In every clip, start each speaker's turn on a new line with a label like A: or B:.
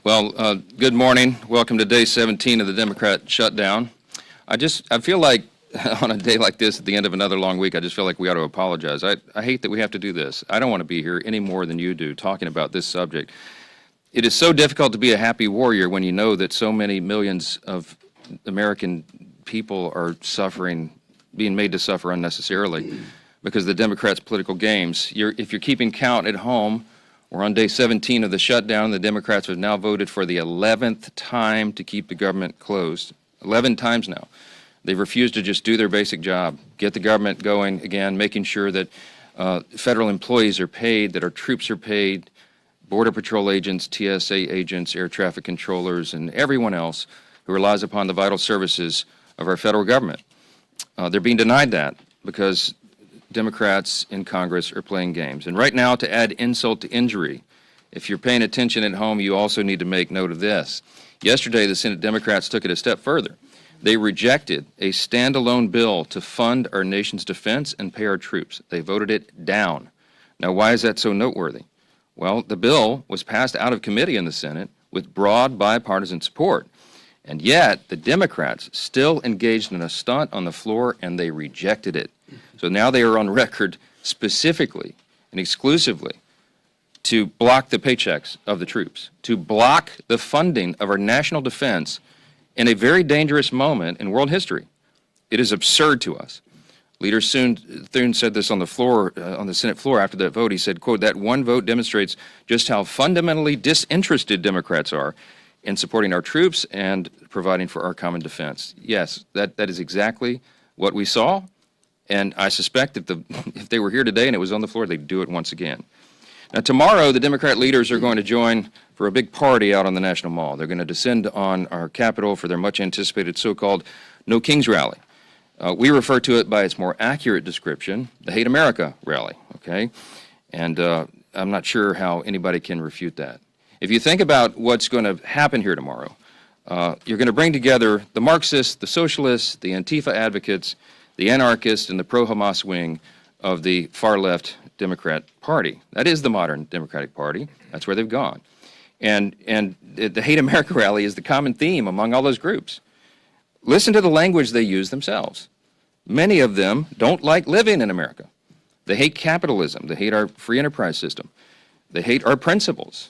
A: Well, good morning. Welcome to day 17 of the Democrat shutdown. I feel like on a day like this, at the end of another long week, I just feel like we ought to apologize. I hate that we have to do this. I don't want to be here any more than you do talking about this subject. It is so difficult to be a happy warrior when you know that so many millions of American people are suffering, being made to suffer unnecessarily because of the Democrats' political games. If you're keeping count at home, we're on day 17 of the shutdown. The Democrats have now voted for the 11th time to keep the government closed. 11 times now. They've refused to just do their basic job, get the government going again, making sure that federal employees are paid, that our troops are paid, Border Patrol agents, TSA agents, air traffic controllers, and everyone else who relies upon the vital services of our federal government. They're being denied that because Democrats in Congress are playing games. And right now, to add insult to injury, if you're paying attention at home, you also need to make note of this. Yesterday, the Senate Democrats took it a step further. They rejected a standalone bill to fund our nation's defense and pay our troops. They voted it down. Now, why is that so noteworthy? Well, the bill was passed out of committee in the Senate with broad bipartisan support. And yet, the Democrats still engaged in a stunt on the floor, and they rejected it. So now they are on record specifically and exclusively to block the paychecks of the troops, to block the funding of our national defense in a very dangerous moment in world history. It is absurd to us. Leader Thune said this on the floor, on the Senate floor after that vote. He said, quote, "That one vote demonstrates just how fundamentally disinterested Democrats are in supporting our troops and providing for our common defense." Yes, that is exactly what we saw. And I suspect if they were here today and it was on the floor, they'd do it once again. Now, tomorrow, the Democrat leaders are going to join for a big party out on the National Mall. They're going to descend on our Capitol for their much-anticipated so-called No Kings rally. We refer to it by its more accurate description, the Hate America rally, okay? And I'm not sure how anybody can refute that. If you think about what's going to happen here tomorrow, you're going to bring together the Marxists, the socialists, the Antifa advocates, the anarchists, and the pro-Hamas wing of the far-left Democrat Party. That is the modern Democratic Party. That's where they've gone. And the Hate America rally is the common theme among all those groups. Listen to the language they use themselves. Many of them don't like living in America. They hate capitalism. They hate our free enterprise system. They hate our principles.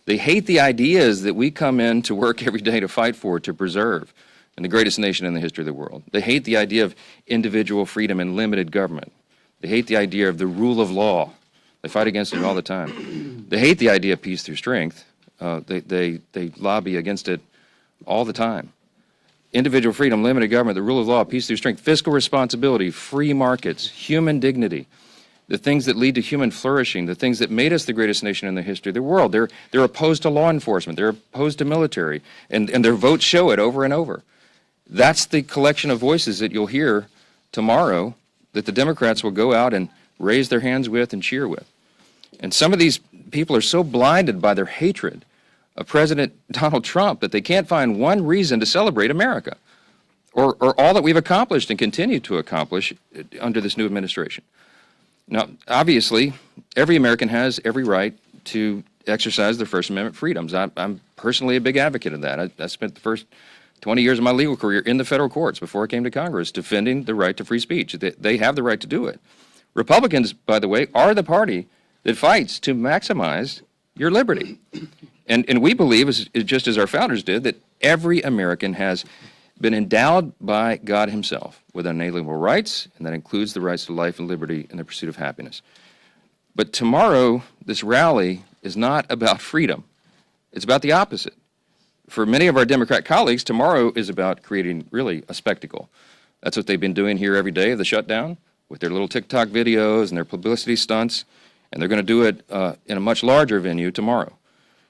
A: They hate the ideas that we come in to work every day to fight for, to preserve, in the greatest nation in the history of the world. They hate the idea of individual freedom and limited government. They hate the idea of the rule of law. They fight against it all the time. They hate the idea of peace through strength. They lobby against it all the time. Individual freedom, limited government, the rule of law, peace through strength, fiscal responsibility, free markets, human dignity, the things that lead to human flourishing, the things that made us the greatest nation in the history of the world. They're opposed to law enforcement. They're opposed to military. And their votes show it over and over. That's the collection of voices that you'll hear tomorrow that the Democrats will go out and raise their hands with and cheer with. And some of these people are so blinded by their hatred of President Donald Trump that they can't find one reason to celebrate America or all that we've accomplished and continue to accomplish under this new administration. Now, obviously, every American has every right to exercise their First Amendment freedoms. I'm personally a big advocate of that. I spent the first 20 years of my legal career in the federal courts before I came to Congress defending the right to free speech. They have the right to do it. Republicans, by the way, are the party that fights to maximize your liberty. And we believe, just as our founders did, that every American has been endowed by God himself with unalienable rights, and that includes the rights to life and liberty and the pursuit of happiness. But tomorrow, this rally is not about freedom. It's about the opposite. For many of our Democrat colleagues, tomorrow is about creating really a spectacle. That's what they've been doing here every day of the shutdown with their little TikTok videos and their publicity stunts, and they're going to do it in a much larger venue tomorrow.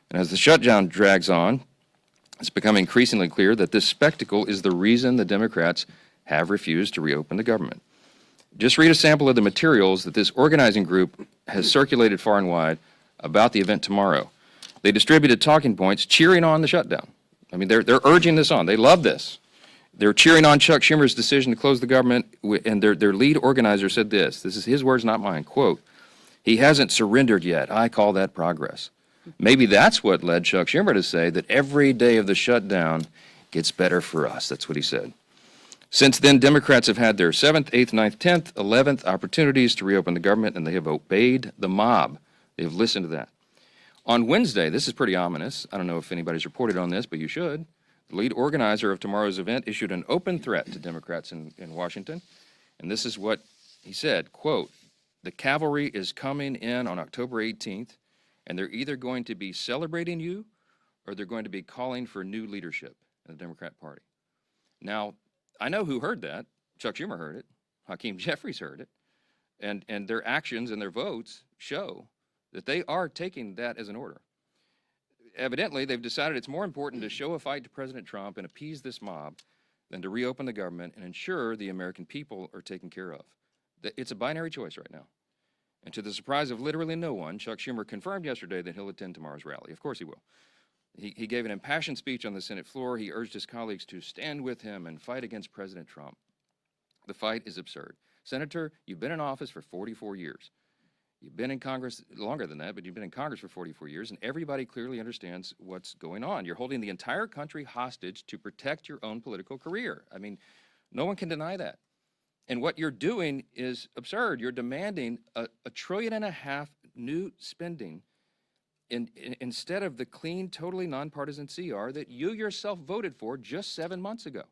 A: And as the shutdown drags on, it's become increasingly clear that this spectacle is the reason the Democrats have refused to reopen the government. Just read a sample of the materials that this organizing group has circulated far and wide about the event tomorrow. They distributed talking points cheering on the shutdown. I mean, they're urging this on. They love this. They're cheering on Chuck Schumer's decision to close the government, and their lead organizer said this is his words, not mine, quote, "He hasn't surrendered yet. I call that progress." Maybe that's what led Chuck Schumer to say that every day of the shutdown gets better for us. That's what he said. Since then, Democrats have had their 7th, 8th, 9th, 10th, 11th opportunities to reopen the government, and they have obeyed the mob. They have listened to that. On Wednesday, this is pretty ominous. I don't know if anybody's reported on this, but you should. The lead organizer of tomorrow's event issued an open threat to Democrats in Washington, and this is what he said, quote, "The cavalry is coming in on October 18th, and they're either going to be celebrating you or they're going to be calling for new leadership in the Democrat Party." Now, I know who heard that. Chuck Schumer heard it. Hakeem Jeffries heard it. And their actions and their votes show that they are taking that as an order. Evidently, they've decided it's more important to show a fight to President Trump and appease this mob than to reopen the government and ensure the American people are taken care of. It's a binary choice right now. And to the surprise of literally no one, Chuck Schumer confirmed yesterday that he'll attend tomorrow's rally. Of course he will. He gave an impassioned speech on the Senate floor. He urged his colleagues to stand with him and fight against President Trump. The fight is absurd. Senator, you've been in office for 44 years. You've been in Congress longer than that, but you've been in Congress for 44 years, and everybody clearly understands what's going on. You're holding the entire country hostage to protect your own political career. I mean, no one can deny that. And what you're doing is absurd. You're demanding a $1.5 trillion new spending instead of the clean, totally nonpartisan CR that you yourself voted for just 7 months ago.